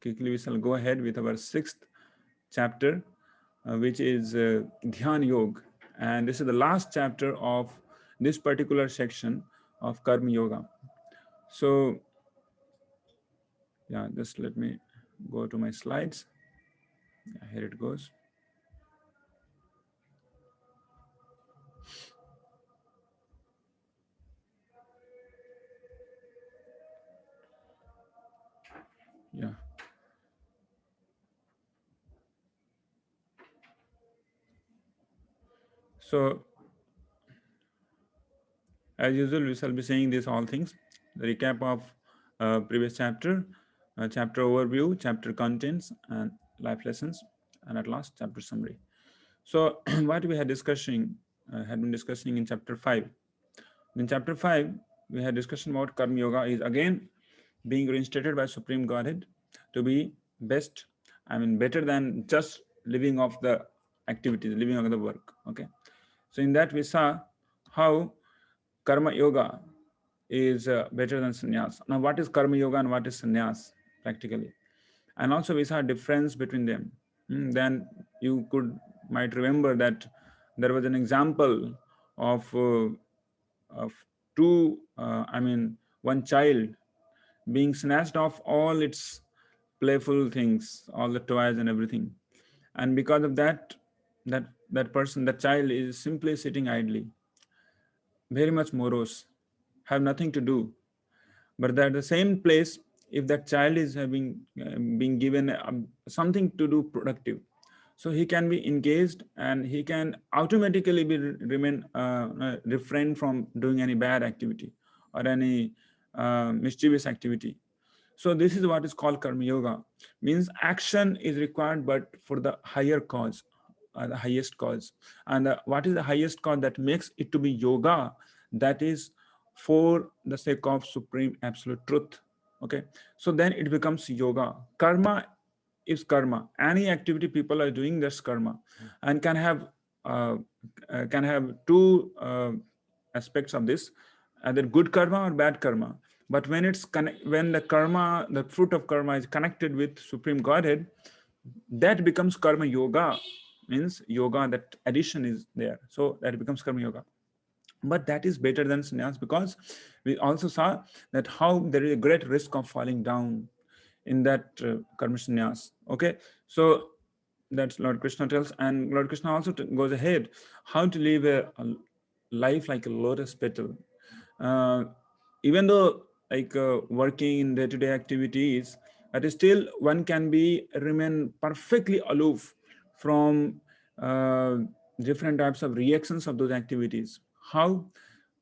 quickly we shall go ahead with our sixth chapter, which is Dhyana Yoga. And this is the last chapter of this particular section of Karma Yoga. So, yeah, just let me go to my slides. Yeah, here it goes. Yeah. So, as usual, we shall be saying these all things. The recap of previous chapter, chapter overview, chapter contents, and life lessons, and at last, chapter summary. So, what we had been discussing in chapter 5. In chapter 5, we had discussion about Karma Yoga is again being reinstated by Supreme Godhead to be best, better than just living off the activities, living off the work. Okay. So, in that, we saw how Karma Yoga is better than sannyas. Now, what is Karma Yoga and what is sannyas practically? And also, we saw a difference between them. Then you might remember that there was an example of of two, one child being snatched off all its playful things, all the toys and everything, and because of that, that person, that child, is simply sitting idly, very much morose, have nothing to do. But at the same place, if that child is having being given something to do productive, so he can be engaged and he can automatically remain refrain from doing any bad activity or any mischievous activity. So this is what is called karma yoga. Means action is required, but for the higher cause, the highest cause. And what is the highest cause that makes it to be yoga? That is for the sake of supreme absolute truth. Okay, so then it becomes yoga. Karma is karma. Any activity people are doing, that's karma, and uh, can have two aspects of this, either good karma or bad karma. But when when the karma, the fruit of karma is connected with supreme godhead, that becomes karma yoga. Means yoga, that addition is there, so that becomes karma yoga. But that is better than sannyas, because we also saw that how there is a great risk of falling down in that karma sannyas. Okay, so that's Lord Krishna tells, and Lord Krishna also goes ahead how to live a life like a lotus petal. uh, Even though working in day-to-day activities, but still one can be remain perfectly aloof from uh, different types of reactions of those activities. How?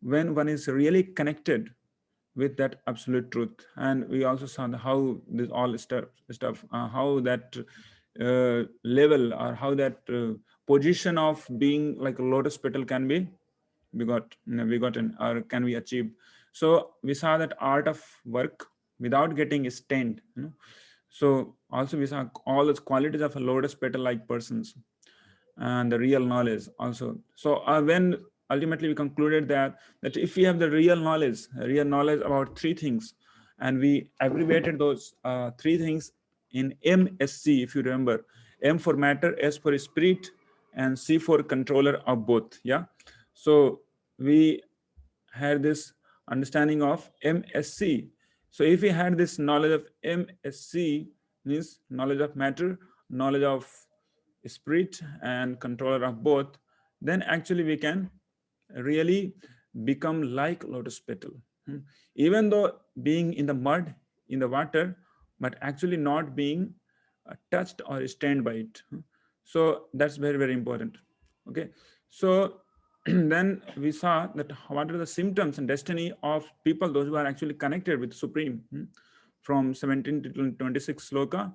When one is really connected with that absolute truth. And we also saw how this all stuff how that level, or how that position of being like a lotus petal can be begotten, or can be achieved. So we saw that art of work without getting stained. So also we saw all those qualities of a lotus petal like persons, and the real knowledge also. So when ultimately we concluded that if we have the real knowledge about three things, and we abbreviated those three things in MSC, if you remember, M for matter, S for spirit, and C for controller of both. Yeah. So we had this understanding of MSC. So if we had this knowledge of MSC, means knowledge of matter, knowledge of spirit, and controller of both, then actually we can really become like lotus petal. Even though being in the mud, in the water, but actually not being touched or stained by it. So that's very, very important. Okay. So then we saw that what are the symptoms and destiny of people, those who are actually connected with Supreme, from 17 to 26 sloka.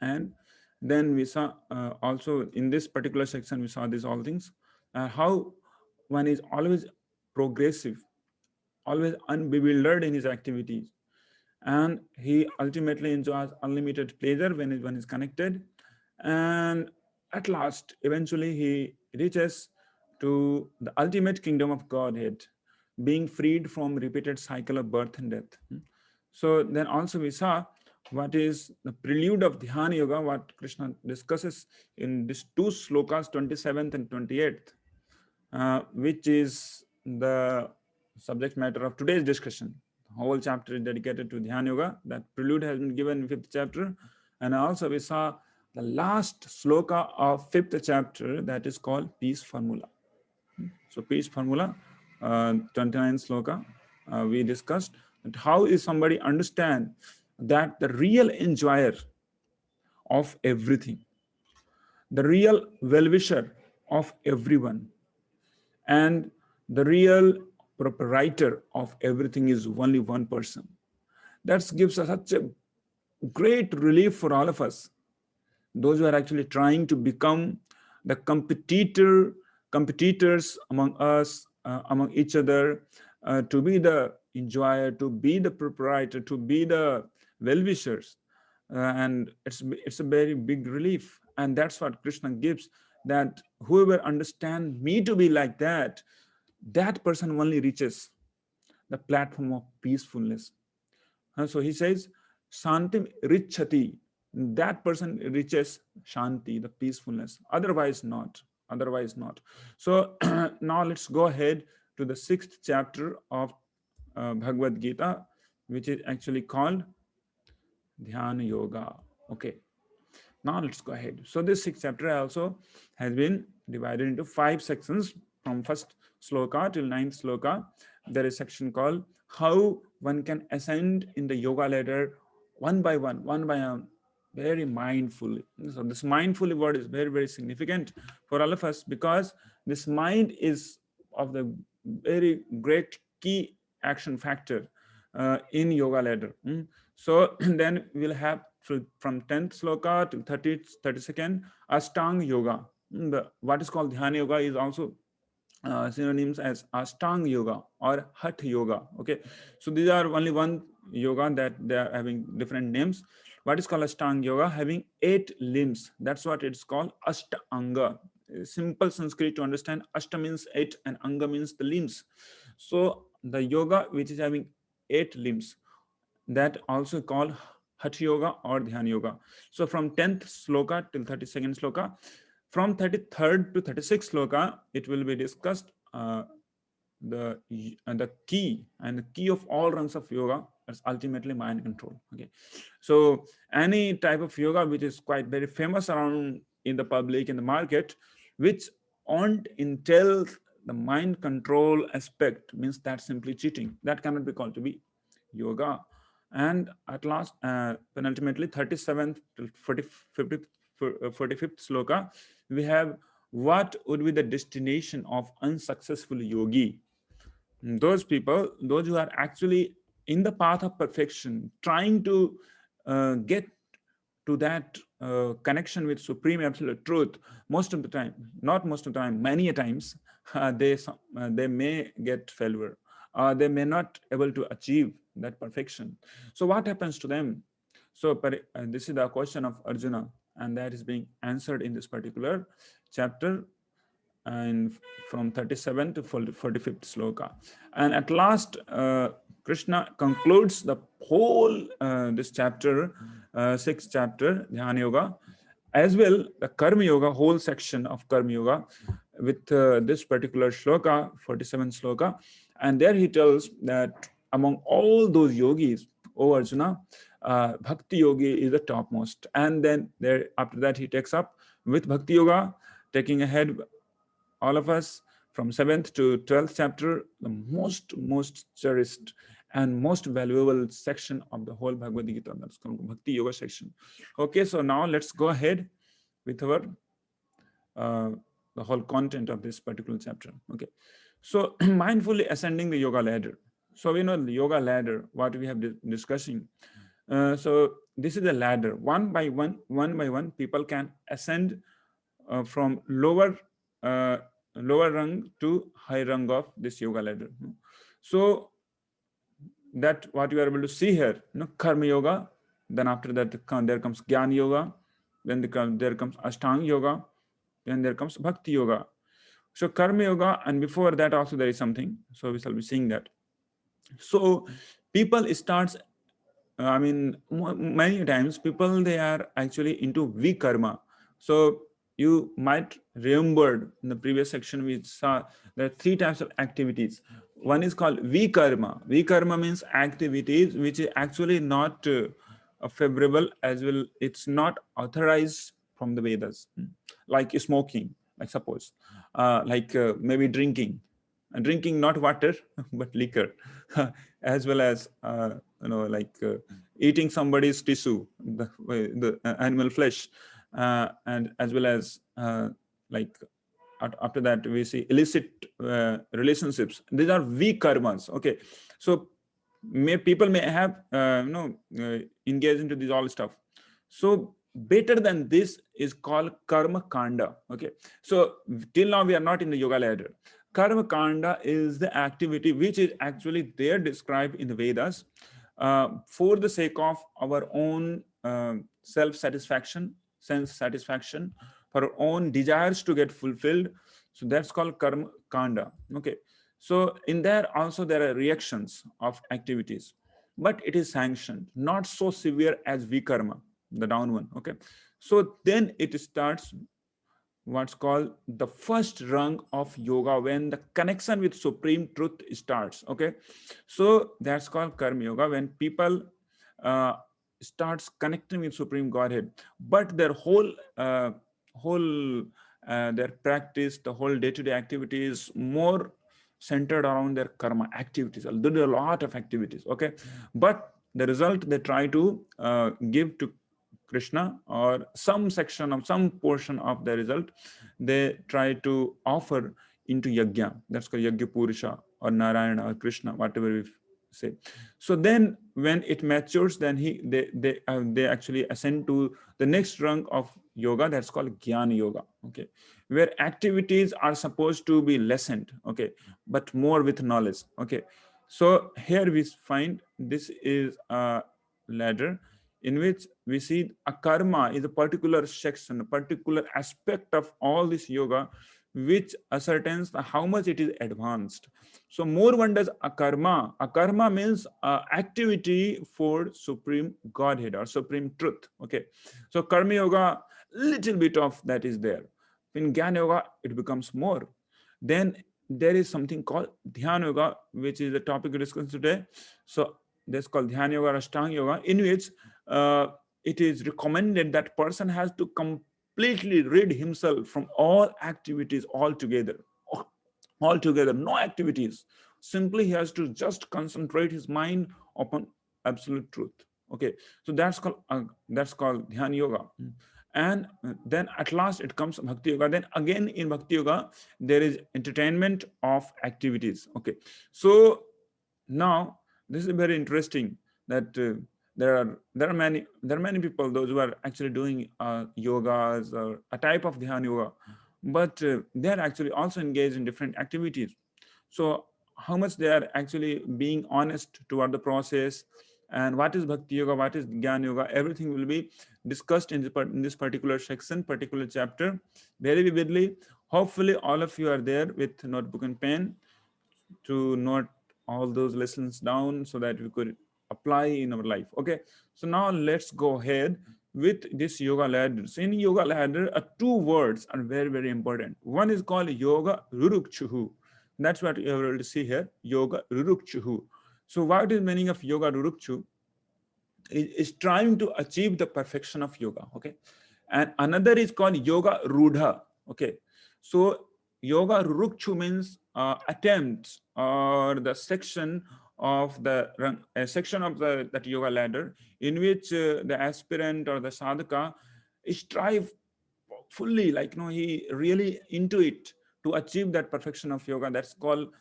And then we saw also in this particular section, we saw these all things, how one is always progressive, always unbewildered in his activities, and he ultimately enjoys unlimited pleasure when one is connected. And at last, eventually, he reaches to the ultimate kingdom of Godhead, being freed from repeated cycle of birth and death. So then also we saw what is the prelude of Dhyana Yoga, what Krishna discusses in these two slokas, 27th and 28th, which is the subject matter of today's discussion. The whole chapter is dedicated to Dhyana Yoga. That prelude has been given in 5th chapter. And also we saw the last sloka of 5th chapter, that is called Peace Formula. So Peace Formula, 29th sloka, we discussed that how is somebody understand that the real enjoyer of everything, the real well-wisher of everyone, and the real proprietor of everything is only one person. That gives us such a great relief for all of us, those who are actually trying to become the competitors among us, among each other, to be the enjoyer, to be the proprietor, to be the well-wishers. And it's a very big relief. And that's what Krishna gives, that whoever understands me to be like that, that person only reaches the platform of peacefulness. So he says, Shantim Richati. That person reaches Shanti, the peacefulness. Otherwise not. Otherwise not. So now let's go ahead to the 6th chapter of Bhagavad Gita, which is actually called Dhyana Yoga. Okay. Now let's go ahead. So this 6th chapter also has been divided into 5 sections, from first sloka till 9th sloka. There is a section called how one can ascend in the yoga ladder one by one, very mindfully. So this mindfully word is very, very significant for all of us, because this mind is of the very great key action factor in yoga ladder. So then we'll have from 10th sloka to 32nd Astanga Yoga. What is called Dhyana Yoga is also synonyms as Astanga Yoga or Hatha Yoga. Okay, so these are only one yoga that they are having different names. What is called Astanga Yoga, having 8 limbs. That's what it's called, Astanga. Simple Sanskrit to understand. Ashta means 8 and Anga means the limbs. So the yoga which is having 8 limbs, that also called Hatha Yoga or Dhyana Yoga. So from 10th sloka till 32nd sloka, from 33rd to 36th sloka, it will be discussed the key, and the key of all ranks of yoga is ultimately mind control. Okay, so any type of yoga which is quite very famous around in the public, in the market, which aren't entail the mind control aspect, means that simply cheating. That cannot be called to be yoga. And at last, penultimately, 37th to 45th sloka, we have what would be the destination of unsuccessful yogi. Those people, those who are actually in the path of perfection, trying to get to that connection with supreme absolute truth. Most of the time, not most of the time, many a times, they may get failure, they may not able to achieve that perfection. So what happens to them? So this is the question of Arjuna, and that is being answered in this particular chapter, and from 37 to 45th sloka. And at last, Krishna concludes the whole this chapter, 6th chapter, Dhyana Yoga, as well the Karma Yoga, whole section of Karma Yoga, with this particular sloka, 47th sloka. And there he tells that among all those yogis, O Arjuna, Bhakti Yogi is the topmost. And then there, after that, he takes up with Bhakti Yoga, taking ahead all of us from 7th to 12th chapter, the most cherished and most valuable section of the whole Bhagavad Gita. That's called Bhakti Yoga section. Okay, so now let's go ahead with our the whole content of this particular chapter. Okay, so mindfully ascending the yoga ladder. So we know the yoga ladder, what we have discussing. So this is the ladder. One by one, people can ascend from lower rung to high rung of this yoga ladder. So that what you are able to see here, Karma Yoga. Then after that, there comes Jnana Yoga. Then there comes Astanga Yoga. Then there comes Bhakti Yoga. So Karma Yoga, and before that also there is something. So we shall be seeing that. So people starts I mean, many times people, they are actually into vikarma. So you might remembered in the previous section we saw there are three types of activities. One is called vikarma. Vikarma means activities which is actually not favorable, as well. It's not authorized from the Vedas, like smoking, like suppose, maybe drinking not water but liquor, as well as eating somebody's tissue, the animal flesh, and as well as like after that we see illicit relationships. These are weak karmas. Okay, so people may have engaged into these all stuff. So better than this is called karma kanda. Okay, so till now we are not in the yoga ladder. Karma kanda is the activity which is actually there described in the Vedas, for the sake of our own self satisfaction, sense satisfaction, for our own desires to get fulfilled. So that's called karma kanda. Okay, so in there also there are reactions of activities, but it is sanctioned, not so severe as vikarma, the down one. Okay, so then it starts what's called the first rung of yoga, when the connection with supreme truth starts. Okay, so that's called karma yoga, when people uh, starts connecting with supreme godhead, but their whole their practice, the whole day-to-day activity is more centered around their karma activities. They do a lot of activities. Okay, but the result they try to give to Krishna, or some section of some portion of the result they try to offer into yajna. That's called yajna purusha or Narayana or Krishna, whatever we say. So then when it matures, then they actually ascend to the next rung of yoga, that's called Dhyana Yoga. Okay, where activities are supposed to be lessened. Okay, but more with knowledge. Okay, so here we find this is a ladder in which we see a karma is a particular section, a particular aspect of all this yoga, which ascertains how much it is advanced. So more one does akarma. Akarma means activity for supreme godhead or supreme truth. Okay, so karma yoga, little bit of that is there. In Jnana yoga, it becomes more. Then there is something called Dhyana yoga, which is the topic we discussed today. So that's called Dhyana yoga or Astanga yoga, in which it is recommended that person has to completely rid himself from all activities altogether, no activities. Simply he has to just concentrate his mind upon absolute truth. Okay, so that's called Dhyana yoga. And then at last it comes Bhakti yoga. Then again in Bhakti yoga there is entertainment of activities. Okay, so now this is very interesting that there are many people, those who are actually doing yogas or a type of Dhyana yoga, but they are actually also engaged in different activities. So how much they are actually being honest toward the process, and what is Bhakti yoga, what is Jnana yoga, everything will be discussed in this particular section, particular chapter, very vividly. Hopefully all of you are there with notebook and pen to note all those lessons down so that we could apply in our life. Okay, so now let's go ahead with this yoga ladder. So in yoga ladder, two words are very, very important. One is called yoga rurukchuhu. That's what you are able to see here, yoga rurukchuhu. So what is meaning of yoga rurukchu? Is trying to achieve the perfection of yoga. Okay, and another is called yoga rudha. Okay, so yoga rukchu means attempts, or the section of the section of the that yoga ladder, in which the aspirant or the sadhaka strive fully, he really into it to achieve that perfection of yoga. That's called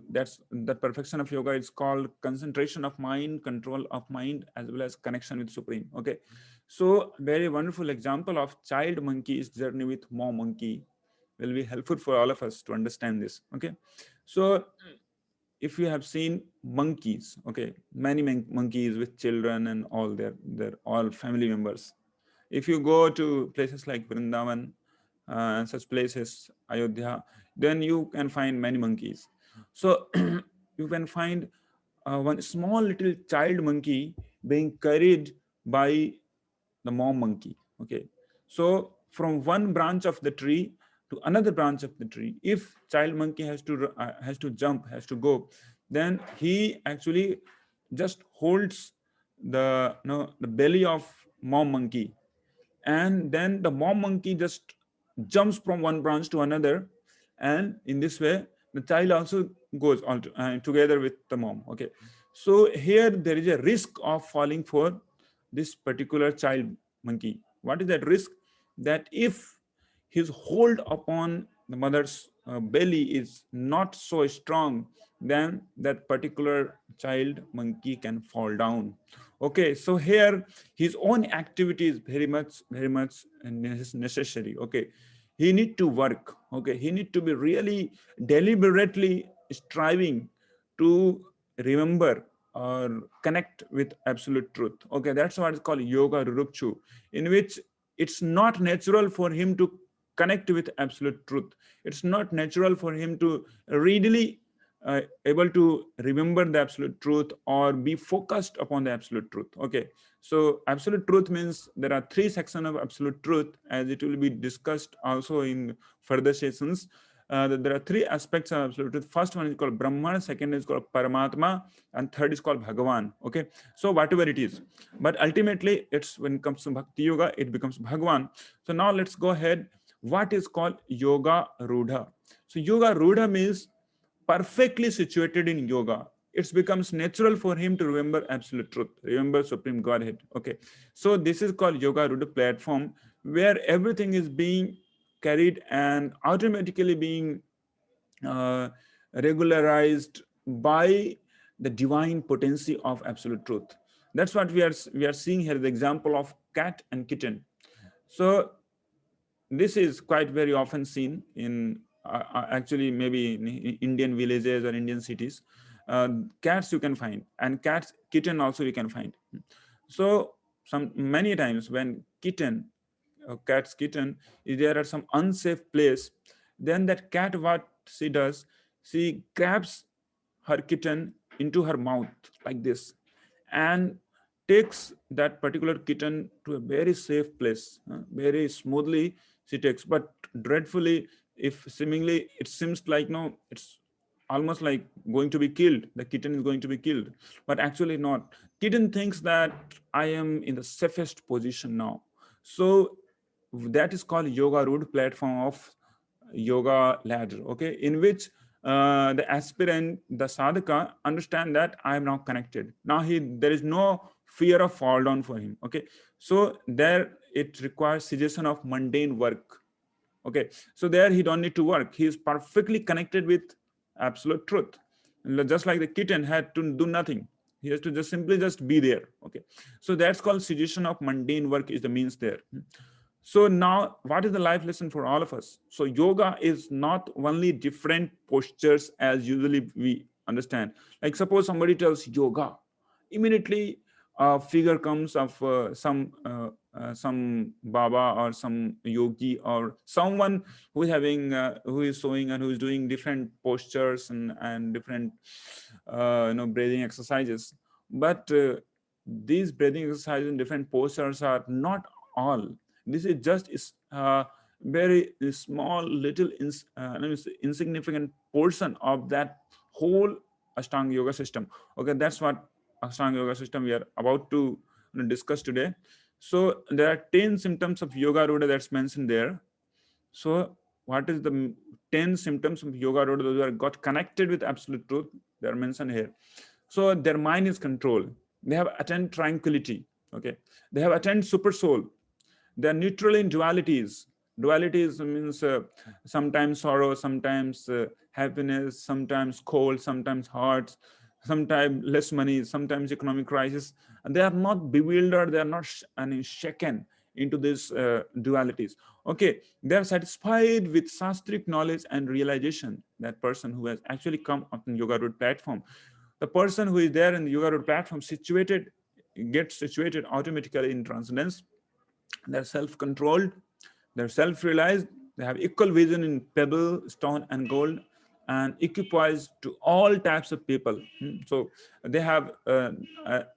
that's that perfection of yoga is called concentration of mind, control of mind, as well as connection with supreme. Okay, so very wonderful example of child monkey's journey with mom monkey will be helpful for all of us to understand this. Okay, so if you have seen monkeys, okay, many monkeys with children and all their all family members. If you go to places like Vrindavan and such places, Ayodhya, then you can find many monkeys. So you can find one small little child monkey being carried by the mom monkey. Okay, so from one branch of the tree to another branch of the tree, if child monkey has to jump, has to go, then he actually just holds the the belly of mom monkey, and then the mom monkey just jumps from one branch to another, and in this way the child also goes on together with the mom. Okay, so here there is a risk of falling for this particular child monkey. What is that risk? That if his hold upon the mother's belly is not so strong, then that particular child monkey can fall down. Okay, so here his own activity is very much necessary. Okay, he need to work. Okay, he need to be really deliberately striving to remember or connect with absolute truth. Okay, that's what is called yoga rurupchu, in which it's not natural for him to connect with absolute truth. It's not natural for him to readily able to remember the absolute truth or be focused upon the absolute truth. Okay, so absolute truth means there are three sections of absolute truth, as it will be discussed also in further sessions. There are three aspects of absolute truth. First one is called Brahman, second is called Paramatma, and third is called Bhagavan. Okay, so whatever it is, but ultimately it's when it comes to Bhakti Yoga, it becomes Bhagavan. So now let's go ahead. What is called Yoga Rudha? So Yoga Rudha means perfectly situated in yoga. It becomes natural for him to remember absolute truth, remember Supreme Godhead. Okay, so this is called Yoga Rudha platform, where everything is being carried and automatically being uh, regularized by the divine potency of absolute truth. That's what we are seeing here, the example of cat and kitten. So this is quite very often seen in actually maybe in Indian villages or Indian cities. Cats you can find, and cats kitten also you can find. So some many times when cat's kitten is there at some unsafe place, then that cat, what she does, she grabs her kitten into her mouth like this, and takes that particular kitten to a very safe place, very smoothly she takes. But dreadfully, if seemingly it seems like no, it's almost like going to be killed, the kitten is going to be killed, but actually not. Kitten thinks that I am in the safest position now. So that is called yoga root platform of yoga ladder. Okay, in which the aspirant, the sadhaka, understand that I am now connected. Now there is no fear of fall down for him. Okay, so there it requires cessation of mundane work. Okay, so there he don't need to work. He is perfectly connected with absolute truth. Just like the kitten had to do nothing. He has to just simply just be there. Okay, so that's called cessation of mundane work is the means there. So now, what is the life lesson for all of us? So yoga is not only different postures as usually we understand. Like suppose somebody tells yoga, immediately a figure comes of some Baba or some yogi or someone who is having who is showing and who is doing different postures and different breathing exercises. But these breathing exercises and different postures are not all. This is just very small little insignificant portion of that whole Astanga Yoga system. Okay, that's what Astanga Yoga system we are about to discuss today. So there are 10 symptoms of Yoga Rudha that's mentioned there. So what is the 10 symptoms of Yoga Rudha? Those who are got connected with absolute truth, they are mentioned here. So their mind is controlled. They have attained tranquility. Okay, they have attained super soul. They are neutral in dualities. Dualities means sometimes sorrow, sometimes happiness, sometimes cold, sometimes hot, sometimes less money, sometimes economic crisis. And they are not bewildered, they are not shaken into these dualities. Okay, they are satisfied with shastric knowledge and realization. That person who has actually come up on Yoga Road platform, the person who is there in the Yoga Road platform gets situated automatically in transcendence. They're self-controlled, they're self-realized, they have equal vision in pebble, stone, and gold. and equipoise to all types of people. So they have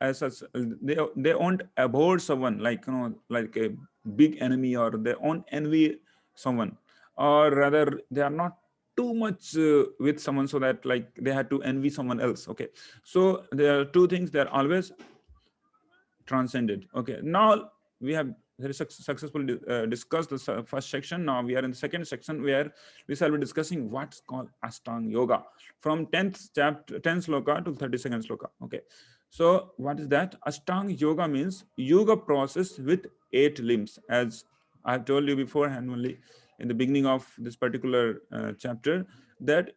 as such, they won't abhor someone, like like a big enemy, or they won't envy someone, or rather they are not too much with someone so that like they had to envy someone else. Okay, so there are two things, they are always transcended. Okay, now we have very successfully discussed the first section. Now we are in the second section, where we shall be discussing what's called Astanga Yoga, from 10th chapter, 10th sloka to 32nd sloka. Okay, so what is that? Astanga Yoga means yoga process with 8 limbs, as I have told you beforehand only in the beginning of this particular chapter, that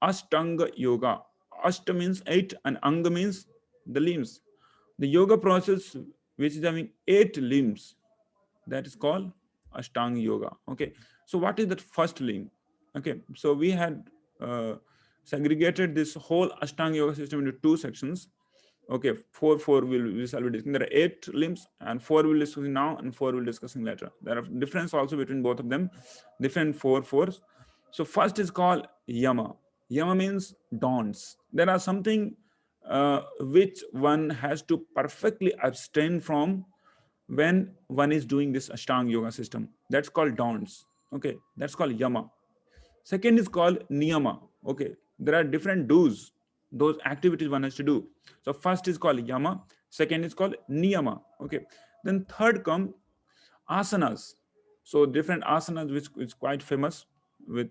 Astanga Yoga, Ashta means 8 and Anga means the limbs. The yoga process, which is having 8 limbs, that is called Ashtanga Yoga. Okay, so what is that first limb? Okay, so we had segregated this whole Ashtanga Yoga system into 2 sections. Okay, four we shall be discussing. There are 8 limbs, and 4 we'll discussing now, and 4 we'll discussing later. There are difference also between both of them, different fours. So first is called Yama. Yama means dawns. There are something which one has to perfectly abstain from when one is doing this Ashtanga Yoga system. That's called dawns. Okay, that's called Yama. Second is called Niyama. Okay, there are different do's, those activities one has to do. So first is called Yama, second is called Niyama. Okay, then third come asanas. So different asanas, which is quite famous with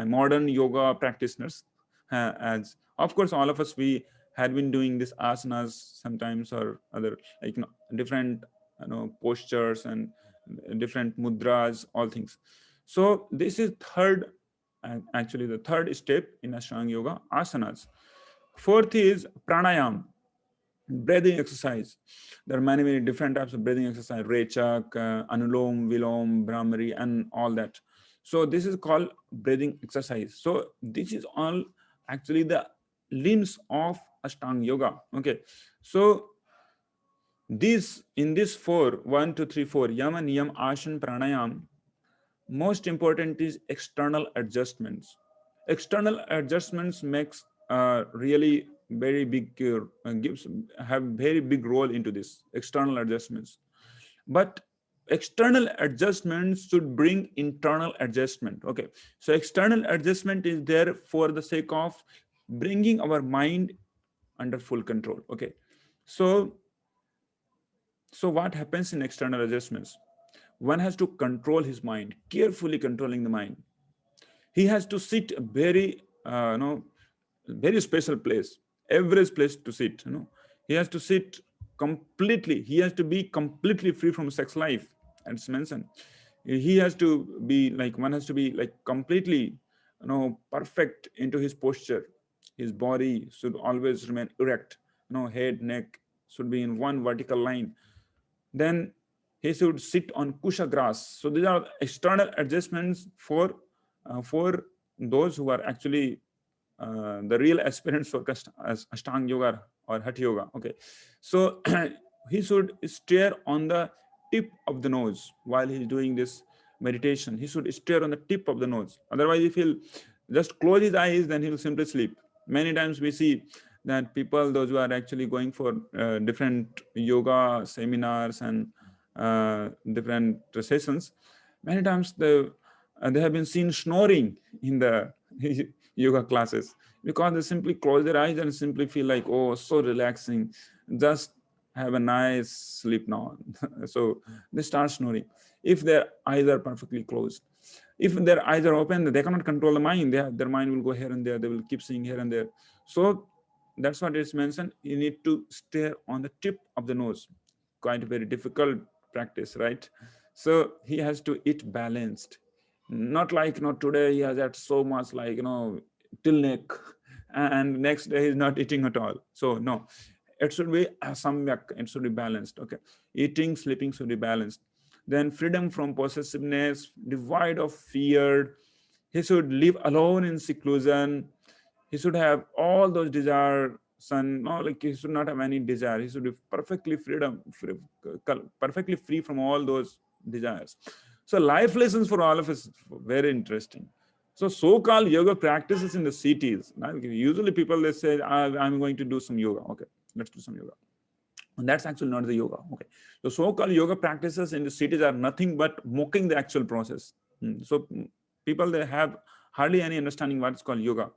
modern yoga practitioners. As of course, all of us, we had been doing this asanas sometimes, or other, like different postures and different mudras, all things. So this is third, and actually the third step in Ashtanga Yoga, asanas. Fourth is pranayama, breathing exercise. There are many different types of breathing exercise: rechak, anulom, vilom, brahmari, and all that. So this is called breathing exercise. So this is all actually the limbs of Ashtanga Yoga. Okay, so these, in this 4, 1 2 3 4, yama, niyam, asana, pranayam, most important is external adjustments. External adjustments makes really very big gives have very big role into this external adjustments. But external adjustments should bring internal adjustment. Okay, so external adjustment is there for the sake of bringing our mind under full control. Okay, so what happens in external adjustments? One has to control his mind, carefully controlling the mind. He has to sit a very very special place, average place to sit. He has to sit completely, he has to be completely free from sex life, as it's mentioned. He has to be like, one has to be like completely perfect into his posture. His body should always remain erect, head, neck should be in one vertical line. Then he should sit on kusha grass. So these are external adjustments for those who are actually the real aspirants for Ashtanga Yoga or Hatha Yoga. Okay, so he should stare on the tip of the nose while he's doing this meditation. He should stare on the tip of the nose. Otherwise, if he'll just close his eyes, then he'll simply sleep. Many times we see that people, those who are actually going for different yoga seminars and different sessions, many times they have been seen snoring in the yoga classes, because they simply close their eyes and simply feel like, oh, so relaxing, just have a nice sleep now. So they start snoring if their eyes are perfectly closed. If their eyes are open, they cannot control the mind. Their mind will go here and there, they will keep seeing here and there. So that's what it's mentioned. You need to stare on the tip of the nose. Quite a very difficult practice, right? So he has to eat balanced, not like today he has had so much, like till neck, and next day he's not eating at all. So no, it should be samyak, it should be balanced. Okay, eating, sleeping should be balanced. Then freedom from possessiveness, devoid of fear. He should live alone in seclusion. He should have all those desires, and no, like he should not have any desire. He should be perfectly free from all those desires. So life lessons for all of us, very interesting. So so-called yoga practices in the cities. Usually people, they say, I'm going to do some yoga. Okay, let's do some yoga. And that's actually not the yoga. Okay, the so-called yoga practices in the cities are nothing but mocking the actual process. So people, they have hardly any understanding what's called yoga,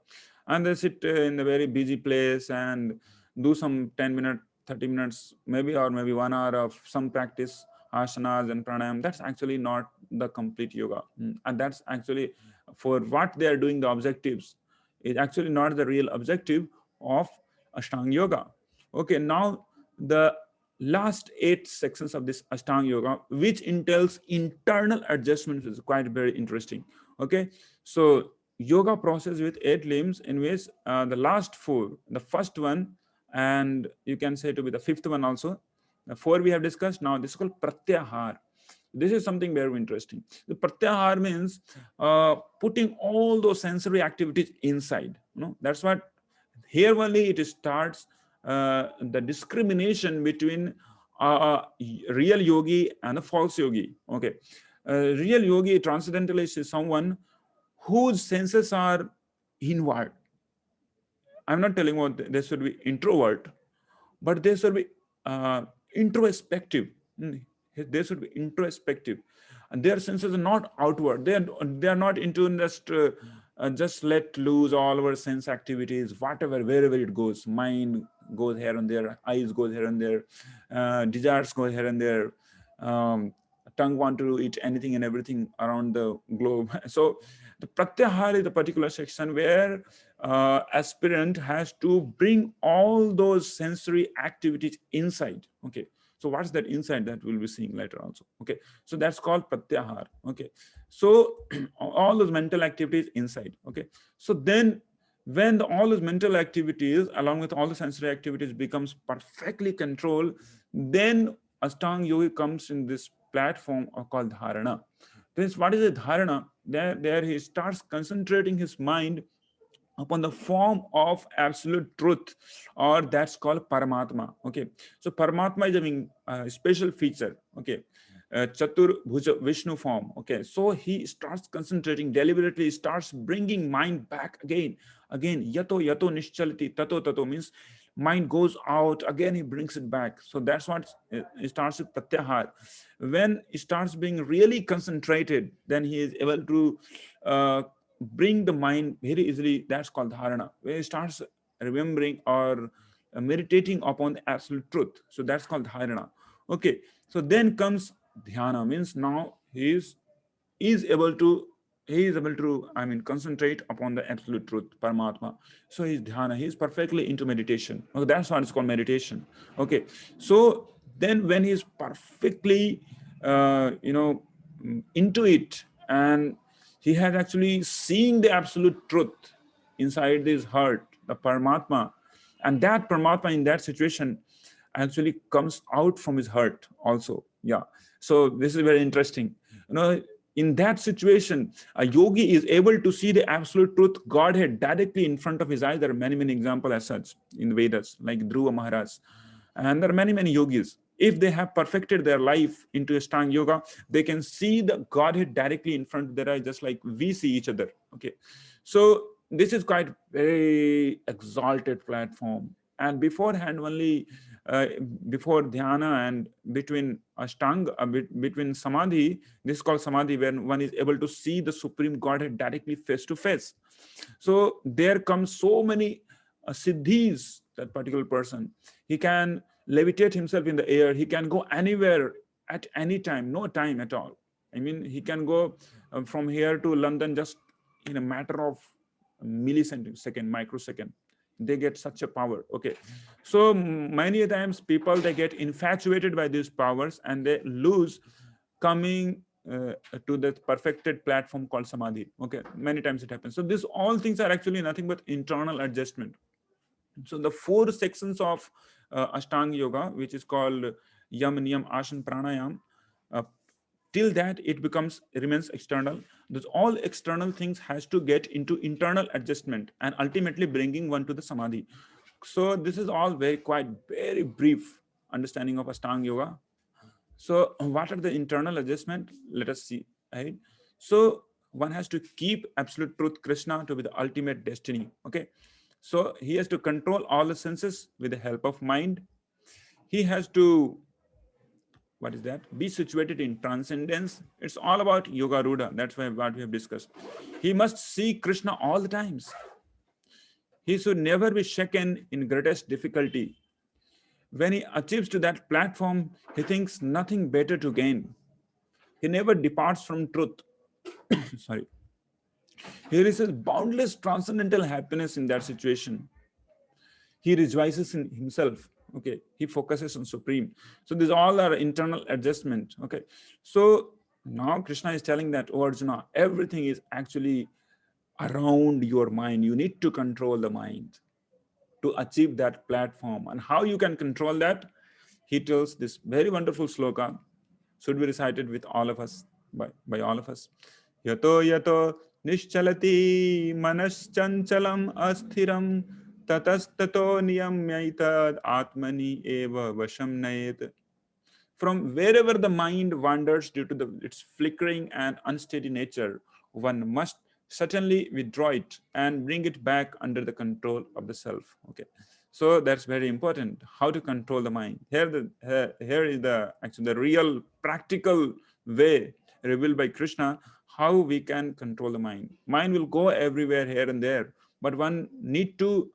and they sit in a very busy place and do some 10 minutes, 30 minutes, maybe, or maybe 1 hour of some practice, asanas and pranayam. That's actually not the complete yoga. And that's actually for what they are doing. The objectives is actually not the real objective of Ashtanga Yoga. Okay, now the last 8 sections of this Ashtanga Yoga, which entails internal adjustments, is quite very interesting. Okay, so yoga process with 8 limbs, in which the last 4, the first one, and you can say to be the fifth one also. The 4 we have discussed. Now this is called Pratyahar. This is something very interesting. The Pratyahar means putting all those sensory activities inside. That's what here only it starts the discrimination between real yogi and a false yogi. Okay, real yogi, transcendentalist, is someone whose senses are inward. I'm not telling what they should be introvert, but they should be introspective. They should be introspective, and their senses are not outward. They are not into just let loose all our sense activities, whatever, wherever it goes. Mind goes here and there, eyes goes here and there, desires go here and there, um, tongue want to eat anything and everything around the globe. So the pratyahar is the particular section where aspirant has to bring all those sensory activities inside. Okay, so what's that inside, that we'll be seeing later also. Okay, so that's called pratyahar. Okay, so all those mental activities inside. Okay, so then when all those mental activities along with all the sensory activities becomes perfectly controlled, then Astanga Yogi comes in this platform called dharana. This, what is a dharana? There he starts concentrating his mind upon the form of absolute truth, or that's called Paramatma. Okay, so Paramatma is a special feature. Okay, Chatur Bhuja Vishnu form. Okay, so he starts concentrating deliberately, starts bringing mind back again. Yato yato nischalati tato tato means mind goes out again, he brings it back. So that's what it starts with pratyahar. When it starts being really concentrated, then he is able to bring the mind very easily. That's called dharana, where he starts remembering or meditating upon the absolute truth. So that's called dharana. Okay, so then comes dhyana, means now is able to concentrate upon the absolute truth, Paramatma. So he's dhyana, he's perfectly into meditation. Okay, that's what it's called, meditation. Okay, so then when he's perfectly into it, and he had actually seen the absolute truth inside his heart, the Paramatma, and that Paramatma in that situation actually comes out from his heart also. Yeah, so this is very interesting. In that situation, a yogi is able to see the absolute truth, Godhead, directly in front of his eyes. There are many examples as such in the Vedas, like Dhruva Maharaj, and there are many yogis. If they have perfected their life into Astanga Yoga, they can see the Godhead directly in front of their eyes, just like we see each other. Okay, so this is quite very exalted platform. And beforehand only, uh, before dhyana and between ashtanga, between samadhi, this is called samadhi, when one is able to see the supreme Godhead directly face to face. So there comes so many siddhis. That particular person, he can levitate himself in the air, he can go anywhere at any time, no time at all. I mean, he can go from here to London just in a matter of millisecond, microsecond. They get such a power. Okay, so many times people, they get infatuated by these powers and they lose coming to the perfected platform called samadhi. Okay, many times it happens. So this all things are actually nothing but internal adjustment. So the 4 sections of Ashtanga Yoga, which is called Yam, Niyam, Asana, Pranayam, uh, till that it remains external. Those all external things has to get into internal adjustment and ultimately bringing one to the samadhi. So this is all very brief understanding of Ashtanga Yoga. So what are the internal adjustment? Let us see. Right. So one has to keep absolute truth, Krishna, to be the ultimate destiny. Okay, so he has to control all the senses with the help of mind. He has to, what is that, be situated in transcendence. It's all about yoga ruda. That's why what we have discussed. He must see Krishna all the times. He should never be shaken in greatest difficulty. When he achieves to that platform, he thinks nothing better to gain. He never departs from truth. Sorry. He receives boundless transcendental happiness in that situation. He rejoices in himself. Okay, he focuses on supreme. So these all are internal adjustment. Okay, so now Krishna is telling that, oh Arjuna, everything is actually around your mind. You need to control the mind to achieve that platform. And how you can control that, he tells this very wonderful sloka, should be recited with all of us, by all of us. Yato yato nischalati manaschanchalam asthiram tatastato niyamyaitad atmani eva vasham nayet. From wherever the mind wanders due to its flickering and unsteady nature, one must certainly withdraw it and bring it back under the control of the self. Okay, so that's very important. How to control the mind? Here is the actually the real practical way revealed by Krishna. How we can control the mind? Mind will go everywhere here and there, but one need to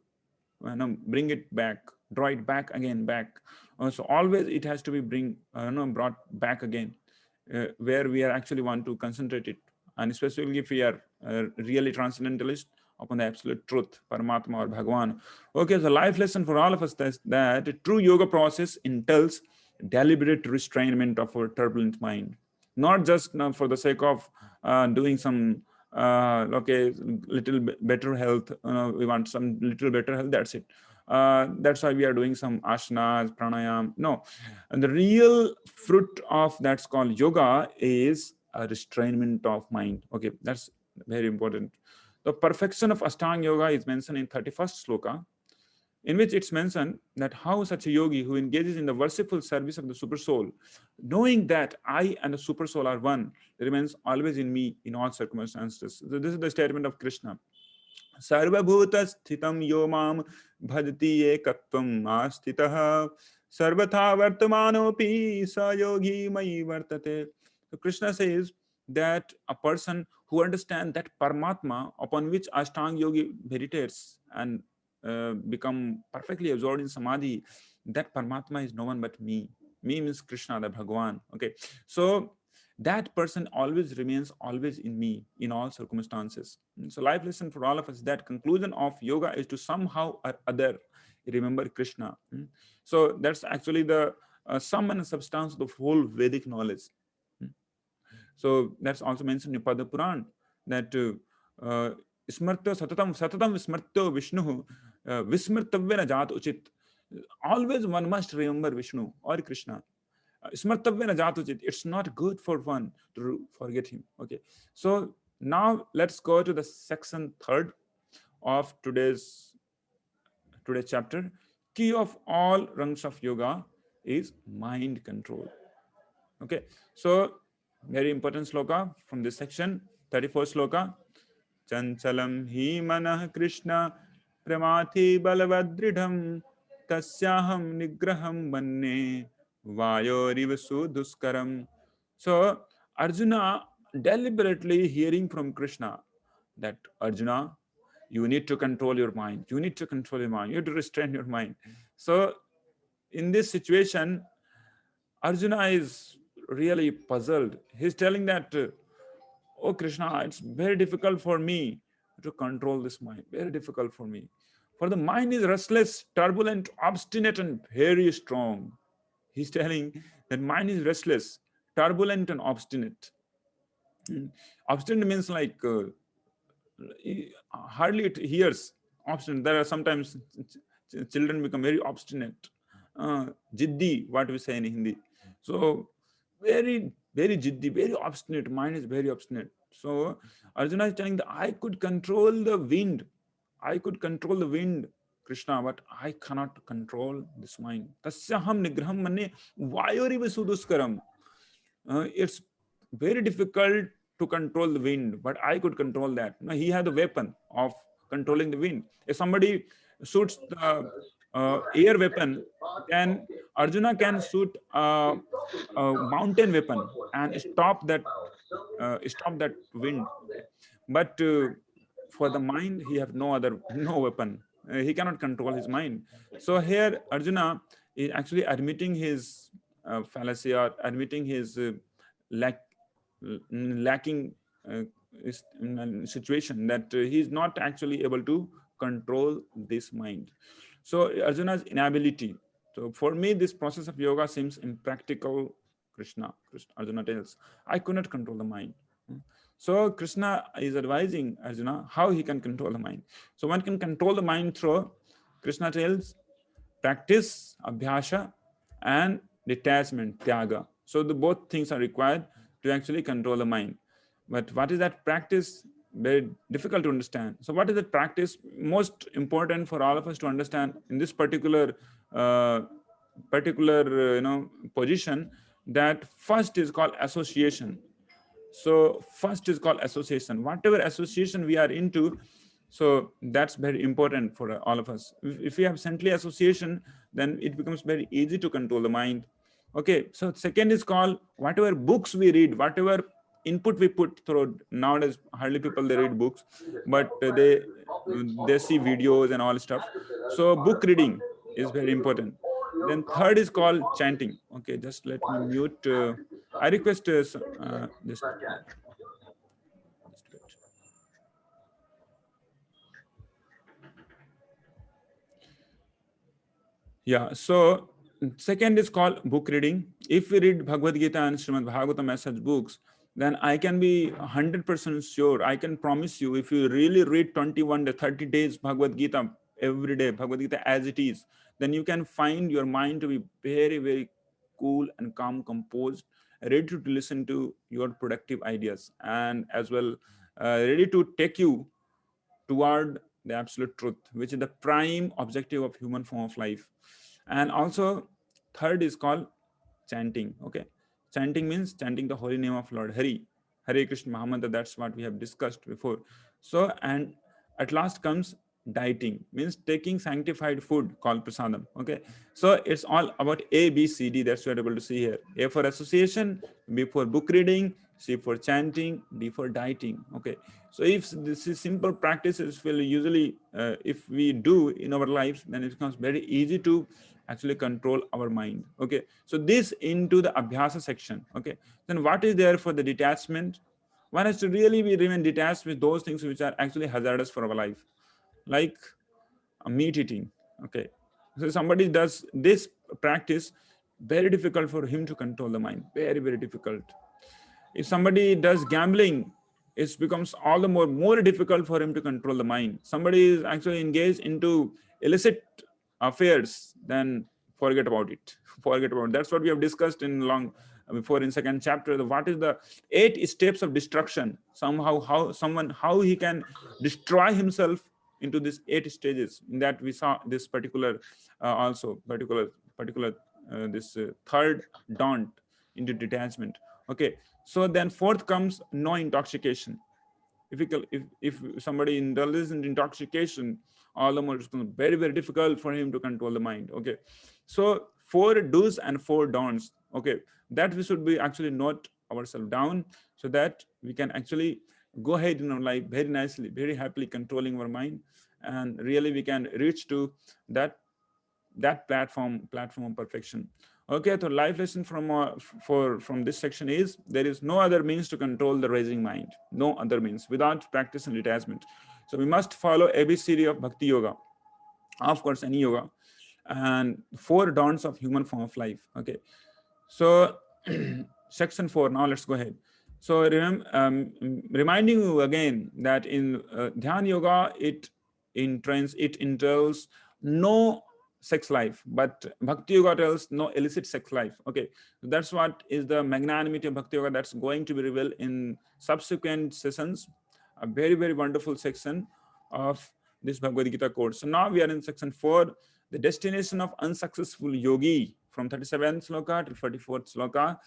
bring it back, draw it back again, back. So always it has to be brought back again, where we are actually want to concentrate it, and especially if we are really transcendentalist upon the absolute truth, Paramatma or Bhagwan. Okay, so life lesson for all of us is that a true yoga process entails deliberate restrainment of our turbulent mind, not just for the sake of doing some okay, little better health, we want some little better health, that's it. That's why we are doing some asanas, pranayam. No, and the real fruit of that's called yoga is a restrainment of mind. Okay, that's very important. The perfection of Astanga Yoga is mentioned in 31st sloka, in which it's mentioned that how such a yogi who engages in the worshipful service of the super soul, knowing that I and the super soul are one, remains always in me in all circumstances. So this is the statement of Krishna. Sarvabhuta sthitam yomam bhajati ekatvam astitah sarvatha vartamanopi sa yogi mai vartate. So Krishna says that a person who understands that Paramatma upon which Ashtanga Yogi meditates and become perfectly absorbed in Samadhi, that Paramatma is no one but me. Me means Krishna, the Bhagwan. Okay, so that person always remains always in me in all circumstances. So life lesson for all of us, that conclusion of yoga is to somehow or other remember Krishna. So that's actually the sum and substance of the whole Vedic knowledge. So that's also mentioned in Pada Puran, that smarta satatam satatam smarto Vishnu vismartavyena jat uchit. Always one must remember Vishnu or Krishna. Smartavyena jat uchit. It's not good for one to forget him. Okay. So now let's go to the section 3rd of today's chapter. Key of all ranks of yoga is mind control. Okay, so very important sloka from this section, 34th sloka. Chanchalam hi manah Krishna pramati balavadridham tasyaham nigraham manne vayorivasu duskaram. So Arjuna deliberately hearing from Krishna that Arjuna, you need to control your mind. You need to control your mind. You have to restrain your mind. So in this situation, Arjuna is really puzzled. He's telling that, oh Krishna, it's very difficult for me to control this mind. Very difficult for me. For the mind is restless, turbulent, obstinate, and very strong. He's telling that mind is restless, turbulent, and obstinate. Obstinate means like hardly it hears. Obstinate. There are sometimes children become very obstinate. Jiddi, what we say in Hindi. So very, very jiddi, very obstinate. Mind is very obstinate. So Arjuna is telling that I could control the wind. I could control the wind, Krishna, but I cannot control this mind. Tasyaham nigraham manne vayoriva suduskaram. It's very difficult to control the wind, but I could control that. No, he had the weapon of controlling the wind. If somebody shoots the air weapon, then Arjuna can shoot a mountain weapon and stop that wind. Okay, but for the mind, he have no other no weapon. He cannot control his mind. So here, Arjuna is actually admitting his fallacy, or admitting his lack lacking uh, situation, that he is not actually able to control this mind. So Arjuna's inability. So for me, this process of yoga seems impractical. Krishna Arjuna tells, I could not control the mind. So Krishna is advising Arjuna how he can control the mind. So one can control the mind through, Krishna tells, practice, abhyasa, and detachment, tyaga. So the both things are required to actually control the mind. But what is that practice? Very difficult to understand. So what is that practice? Most important for all of us to understand in this particular uh, position, that first is called association. So first is called association. Whatever association we are into, so that's very important for all of us. If we have centrally association, then it becomes very easy to control the mind. Okay, so second is called whatever books we read, whatever input we put through. Nowadays hardly people they read books, but they see videos and all stuff. So book reading is very important. Then third is called chanting. Okay, just let me mute. I request just wait. Yeah, so second is called book reading. If we read Bhagavad Gita and Srimad Bhagavatam as such books, then I can be 100% sure, I can promise you, if you really read 21 to 30 days Bhagavad Gita every day, Bhagavad Gita as it is, then you can find your mind to be very, very cool and calm, composed, ready to listen to your productive ideas, and as well ready to take you toward the absolute truth, which is the prime objective of human form of life. And also third is called chanting. Okay, chanting means chanting the holy name of Lord Hari, Hare Krishna Mahamantra. That's what we have discussed before. So, and at last comes dieting, means taking sanctified food called prasadam. Okay, so it's all about A, B, C, D. That's what you're able to see here. A for association, B for book reading, C for chanting, D for dieting. Okay, so if this is simple practices will usually if we do in our lives, then it becomes very easy to actually control our mind. Okay, so this into the abhyasa section. Okay, then what is there for the detachment? One has to really be remain detached with those things which are actually hazardous for our life, like meat eating. Okay, so somebody does this practice, very difficult for him to control the mind, very, very difficult. If somebody does gambling, it becomes all the more difficult for him to control the mind. Somebody is actually engaged into illicit affairs, then forget about it. Forget about it. That's what we have discussed in long before in second chapter. What is the 8 steps of destruction? Somehow, how he can destroy himself into these 8 stages. In that we saw this particular also particular this third daunt into detachment. Okay, so then fourth comes no intoxication. If somebody indulges in intoxication, all the more it's very, very difficult for him to control the mind. Okay, so 4 do's and 4 don'ts. Okay, that we should be actually note ourselves down, so that we can actually go ahead in our life very nicely, very happily controlling our mind, and really we can reach to that platform of perfection. Okay, so life lesson from this section is, there is no other means to control the raging mind, no other means without practice and detachment. So we must follow ABCD of Bhakti Yoga, of course any yoga, and 4 don'ts of human form of life. Okay, so section 4, now let's go ahead. So reminding you again that in Dhyana Yoga, it entails no sex life, but Bhakti Yoga tells no illicit sex life. Okay, so that's what is the magnanimity of Bhakti Yoga that's going to be revealed in subsequent sessions. A very, very wonderful section of this Bhagavad Gita course. So now we are in section 4, the destination of unsuccessful yogi, from 37th sloka to 44th sloka.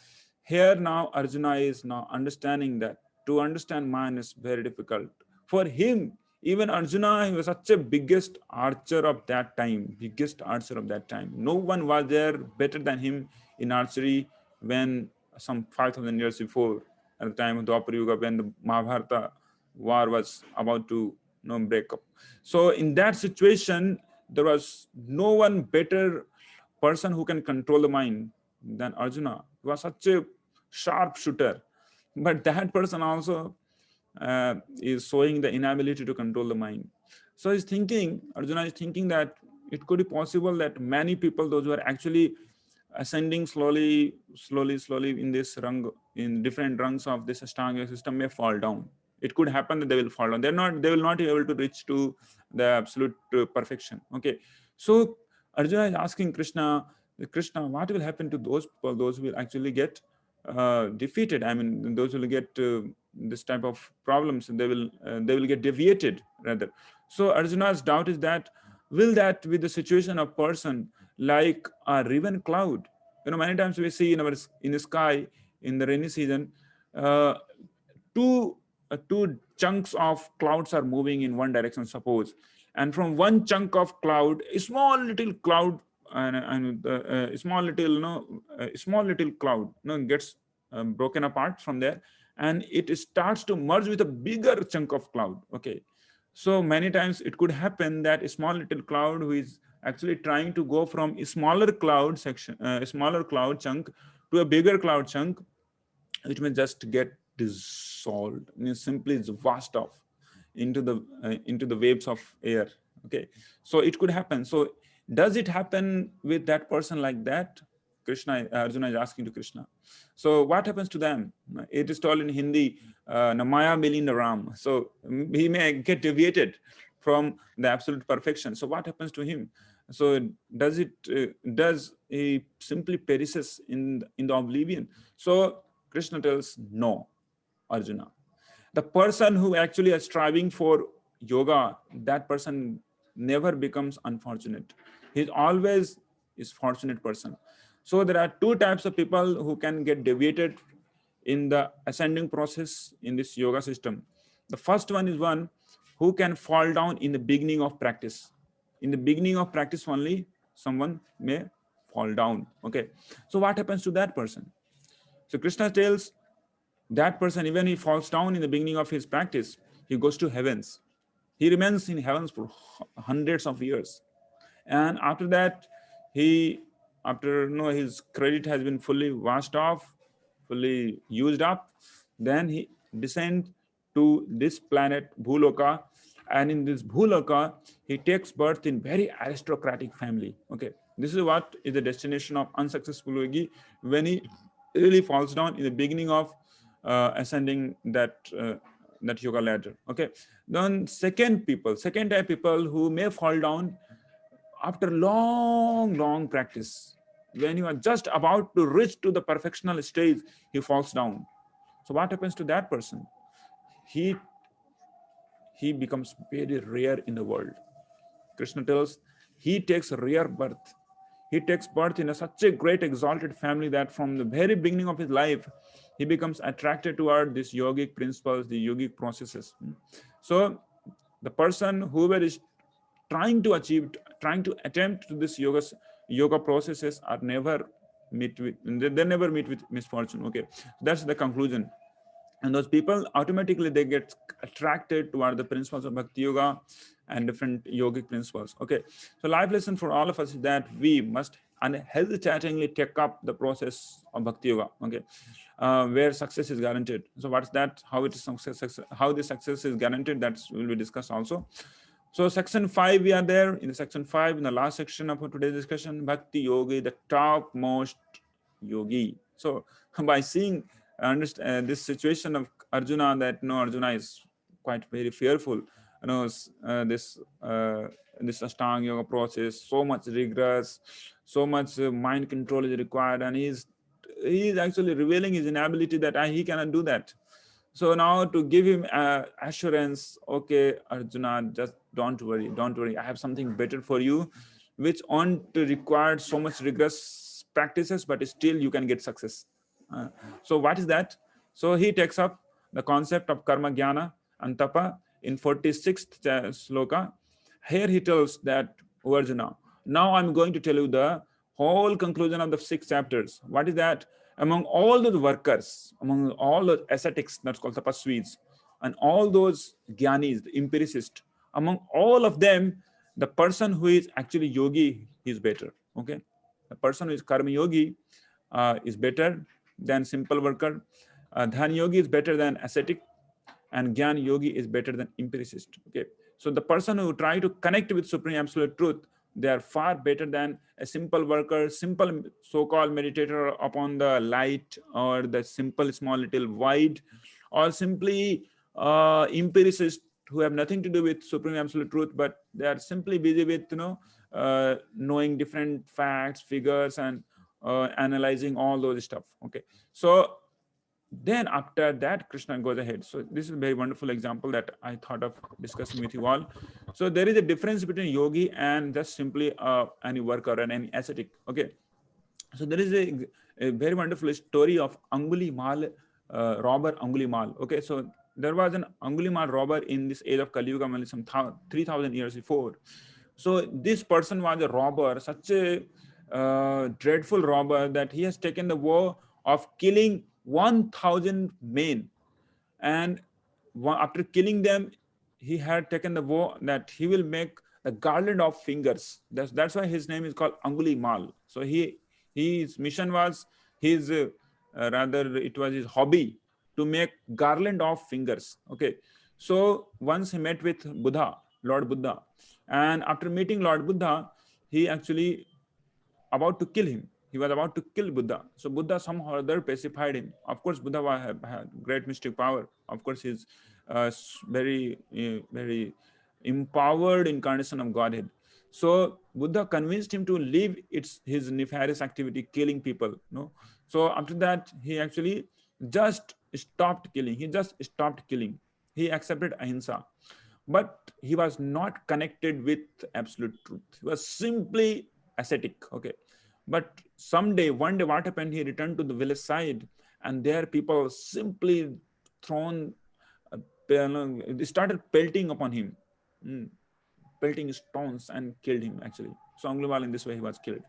Here now Arjuna is now understanding that To understand man is very difficult. For him, even Arjuna, he was such a biggest archer of that time, biggest archer of that time. No one was there better than him in archery when some 5,000 years before, at the time of the Dwapar Yuga, when the Mahabharata war was about to break up. So in that situation, there was no one better person who can control the mind than Arjuna. He was such a sharp shooter, but that person also is showing the inability to control the mind. So he's thinking, Arjuna is thinking that it could be possible that many people, those who are actually ascending slowly in this rung, in different rungs of this Astanga system, may fall down. It could happen that they will fall down. They will not be able to reach to the absolute perfection. Okay. So Arjuna is asking Krishna, what will happen to those people, those who will actually get defeated? I mean, those will get this type of problems, and they will get deviated rather. So Arjuna's doubt is that, will that be the situation of person like a riven cloud? Many times we see in the sky in the rainy season, uh, two chunks of clouds are moving in one direction, suppose, and from one chunk of cloud, a small little cloud, and a small little a small little cloud gets broken apart from there, and it starts to merge with a bigger chunk of cloud. Okay. So many times it could happen that a small little cloud who is actually trying to go from a smaller cloud section, a smaller cloud chunk, to a bigger cloud chunk, it may just get dissolved, means simply it's vast off into the waves of air. Okay. So it could happen. So does it happen with that person like that? Arjuna is asking to Krishna. So what happens to them? It is told in Hindi, Namaya Milinda Ram. So he may get deviated from the absolute perfection. So what happens to him? So does he simply perishes in the oblivion? So Krishna tells, no, Arjuna. The person who actually is striving for yoga, that person never becomes unfortunate. He's always is fortunate person. So there are two types of people who can get deviated in the ascending process in this yoga system. The first one is one who can fall down in the beginning of practice. In the beginning of practice only, someone may fall down. Okay. So what happens to that person? So Krishna tells that person, even he falls down in the beginning of his practice, he goes to heavens. He remains in heavens for hundreds of years. And after that, he, after his credit has been fully washed off, fully used up, then he descends to this planet Bhuloka, and in this Bhuloka he takes birth in very aristocratic family. Okay, this is what is the destination of unsuccessful yogi, when he really falls down in the beginning of ascending that yoga ladder. Okay, then second type people who may fall down after long practice. When you are just about to reach to the perfectional stage, he falls down. So what happens to that person? He becomes very rare in the world. Krishna tells he takes rare birth. He takes birth in such a great exalted family that from the very beginning of his life, he becomes attracted toward these yogic principles, the yogic processes. So the person whoever is trying to attempt to this yoga processes are never they never meet with misfortune. Okay, that's the conclusion. And those people automatically they get attracted toward the principles of bhakti yoga and different yogic principles. Okay, so life lesson for all of us is that we must unhesitatingly take up the process of bhakti yoga. Okay, where success is guaranteed. So what's that? How it is success? How the success is guaranteed? That will be discussed also. So section 5, we are there in the section 5, in the last section of today's discussion, Bhakti Yogi, the topmost yogi. So by seeing this situation of Arjuna, that Arjuna is quite very fearful. This Astanga Yoga process, so much rigorous, so much mind control is required, and he is actually revealing his inability that he cannot do that. So now to give him assurance, okay, Arjuna, just don't worry. I have something better for you, which won't require so much rigorous practices, but still you can get success. So what is that? So he takes up the concept of karma, jnana, and tapa in 46th sloka. Here he tells that, "O Arjuna, now I'm going to tell you the whole conclusion of the 6 chapters. What is that? Among all those workers, among all the ascetics, that's called tapasvis, and all those jnanis, the empiricists, among all of them, the person who is actually yogi is better." Okay, the person who is karma yogi is better than simple worker. Dhyana yogi is better than ascetic, and Gyan yogi is better than empiricist. Okay, so the person who try to connect with supreme absolute truth, they are far better than a simple worker, simple so-called meditator upon the light, or the simple small little void, or simply empiricist who have nothing to do with supreme absolute truth, but they are simply busy with knowing different facts, figures, and analyzing all those stuff. Okay, so then after that Krishna goes ahead. So this is a very wonderful example that I thought of discussing with you all. So there is a difference between yogi and just simply any worker and any ascetic. Okay, so there is a very wonderful story of Anguli Mal, robber Anguli Mal. Okay, so there was an Anguli Mal robber in this age of Kali Yuga, only some 3,000 years before. So this person was a robber, such a dreadful robber, that he has taken the vow of killing 1,000 men. And after killing them, he had taken the vow that he will make a garland of fingers. That's why his name is called Anguli Mal. So his mission was his rather it was his hobby to make garland of fingers. Okay, so once he met with Buddha, Lord Buddha, and after meeting Lord Buddha, he actually about to kill him. He was about to kill Buddha. So Buddha somehow or other pacified him. Of course, Buddha had great mystic power. Of course, he's very empowered incarnation of Godhead. So Buddha convinced him to leave his nefarious activity, killing people. No, so after that, he actually just stopped killing. He just stopped killing. He accepted ahimsa, but he was not connected with absolute truth. He was simply ascetic. Okay, but one day, what happened? He returned to the village side, and there people simply thrown, they started pelting upon him, pelting stones, and killed him actually. So Anglumal, in this way, he was killed.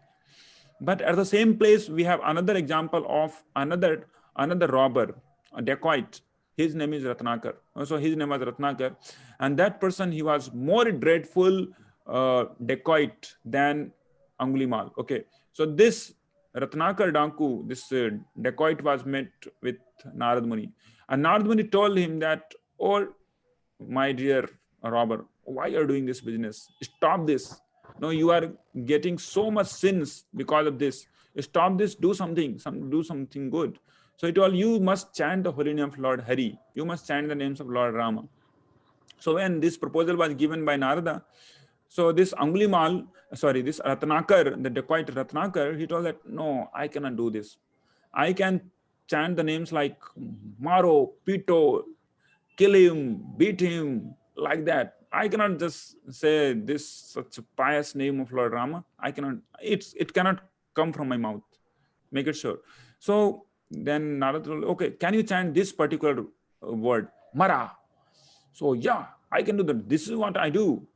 But at the same place, we have another example of another robber, a dacoit. His name is Ratnakar. So his name was Ratnakar, and that person, he was more dreadful dacoit than Angulimal. Okay, so this Ratnakar Danku, this dacoit, was met with Narad Muni, and Narad Muni told him that, "Oh, my dear robber, why are you doing this business? Stop this. No, you are getting so much sins because of this. Stop this. Do something. Do something good." So he told, "You must chant the holy name of Lord Hari. You must chant the names of Lord Rama." So when this proposal was given by Narada, so this this Ratnakar, the dacoit Ratnakar, he told that, "No, I cannot do this. I can chant the names like Maro, Pito, kill him, beat him, like that. I cannot just say this such a pious name of Lord Rama. I cannot, it cannot come from my mouth. Make it sure." So then Narada told, "Okay, can you chant this particular word, Mara?" So yeah, I can do that. This is what I do.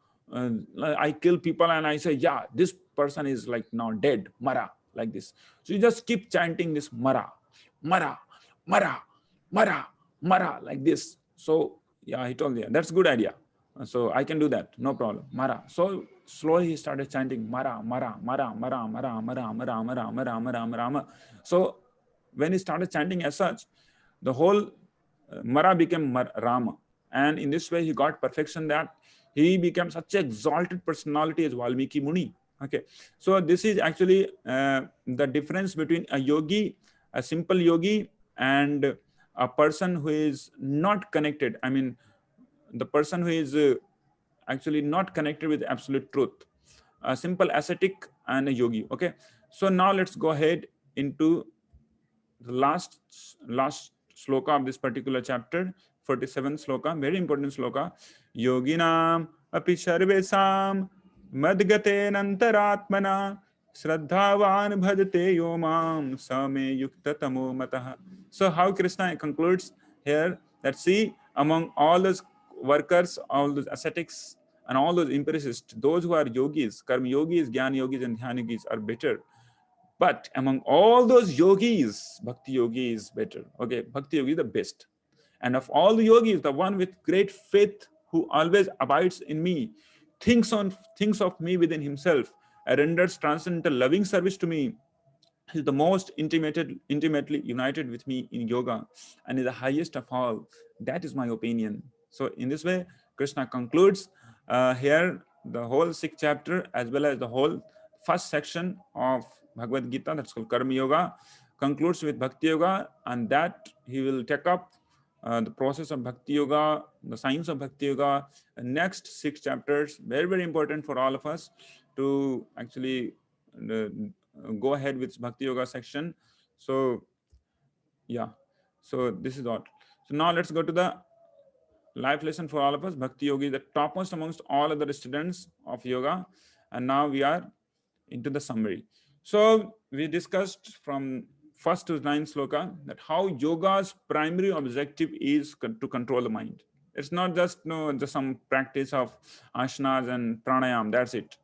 I kill people and I say, "Yeah, this person is like now dead, Mara," like this. So you just keep chanting this Mara, Mara, Mara, Mara, Mara, like this. So yeah, he told me, "That's a good idea. So I can do that, no problem. Mara." So slowly he started chanting Mara, Mara, Mara, Mara, Mara, Mara, Mara, Mara, Mara, Mara, Mara. So when he started chanting as such, the whole Mara became Rama. And in this way, he got perfection, that he became such an exalted personality as Valmiki Muni. Okay, so this is actually the difference between a yogi, a simple yogi, and a person who is not connected. I mean, the person who is actually not connected with absolute truth, a simple ascetic and a yogi. Okay, so now let's go ahead into the last sloka of this particular chapter, 47th sloka, very important sloka. Yoginam api sarvesam madgate nantaratmana shraddhavan bhajate yomam same yukta tamo matah. So how Krishna concludes here, that see, among all those workers, all those ascetics, and all those empiricists, those who are yogis, karma yogis, jnana yogis, and dhyana yogis are better. But among all those yogis, bhakti yogi is better. Okay, bhakti yogi is the best. And of all the yogis, the one with great faith who always abides in me, thinks of me within himself, and renders transcendental loving service to me, is the most intimately united with me in yoga, and is the highest of all. That is my opinion. So in this way, Krishna concludes here the whole sixth chapter, as well as the whole first section of Bhagavad Gita, that's called Karma Yoga, concludes with Bhakti Yoga, and that he will take up the process of Bhakti Yoga, the science of Bhakti Yoga, the next six chapters. Very, very important for all of us to actually uh, go ahead with Bhakti Yoga section. So, yeah, so this is all. So now let's go to the life lesson for all of us. Bhakti Yoga is the topmost amongst all other students of yoga. And now we are into the summary. So we discussed from first to ninth sloka that how yoga's primary objective is to control the mind. It's not just just some practice of asanas and pranayama. That's it.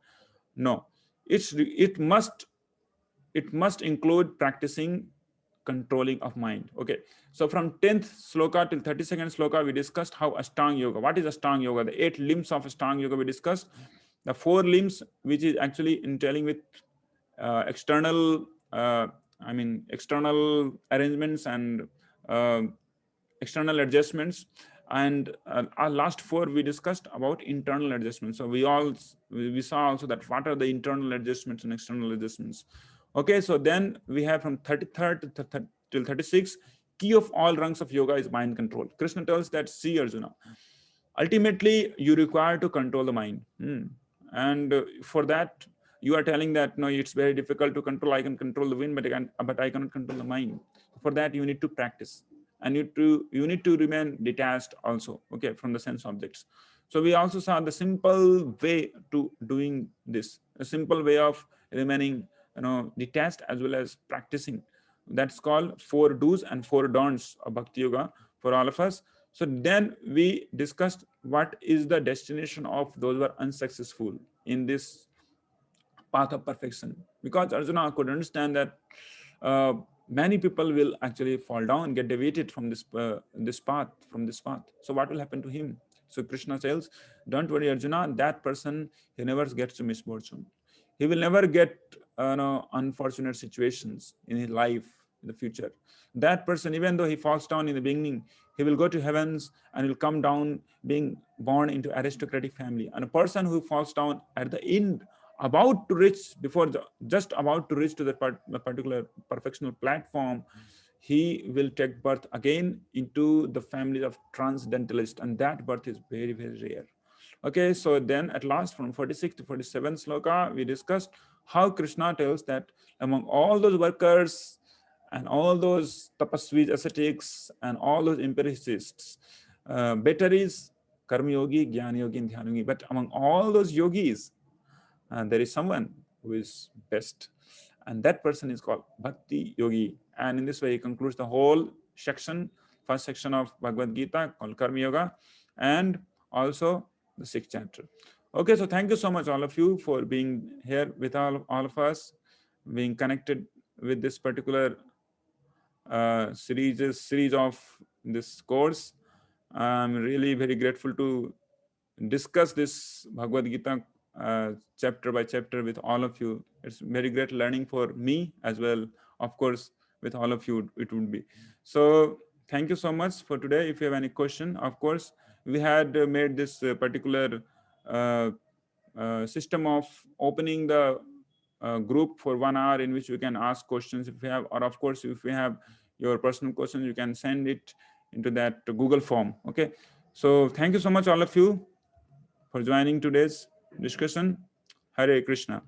No, it must include practicing controlling of mind. Okay, so from 10th sloka till 32nd sloka we discussed how Astanga Yoga, what is Astanga Yoga, the 8 limbs of Astanga Yoga we discussed, the 4 limbs which is actually entailing with external external arrangements and uh, external adjustments, and our last 4 we discussed about internal adjustments. So we saw also that what are the internal adjustments and external adjustments. Okay, so then we have from 33rd till 36, key of all ranks of yoga is mind control. Krishna tells that, see Arjuna, ultimately you require to control the mind. And for that you are telling that no, it's very difficult to control. I can control the wind, but I cannot control the mind. For that you need to practice, and you need to remain detached also, okay, from the sense objects. So we also saw the simple way to doing this, a simple way of remaining detached as well as practicing. That's called 4 do's and 4 don'ts of bhakti yoga for all of us. So then we discussed what is the destination of those who are unsuccessful in this path of perfection, because Arjuna could understand that uh, many people will actually fall down, get deviated from this path, from this path. So what will happen to him? So Krishna tells, don't worry Arjuna, that person, he never gets to misfortune. He will never get unfortunate situations in his life in the future. That person, even though he falls down in the beginning, he will go to heavens and will come down being born into aristocratic family. And a person who falls down at the end, about to reach just about to reach to the particular perfectional platform, he will take birth again into the family of transcendentalists, and that birth is very, very rare. Okay, so then at last from 46 to 47 sloka, we discussed how Krishna tells that among all those workers and all those tapasvis, ascetics, and all those empiricists, better is karma yogi, jnana yogi, and dhyana yogi. But among all those yogis, there is someone who is best, and that person is called bhakti yogi. And in this way he concludes the whole section, first section of Bhagavad Gita called karma yoga, and also the sixth chapter. Okay, so thank you so much all of you for being here with all of us, being connected with this particular series of this course. I'm really very grateful to discuss this Bhagavad Gita chapter by chapter with all of you. It's very great learning for me as well. Of course, with all of you, it would be. So thank you so much for today. If you have any question, of course, we had made this particular uh, system of opening the group for 1 hour in which you can ask questions if you have, or of course, if you have your personal questions, you can send it into that Google form. Okay. So thank you so much, all of you, for joining today's discussion. Hare Krishna.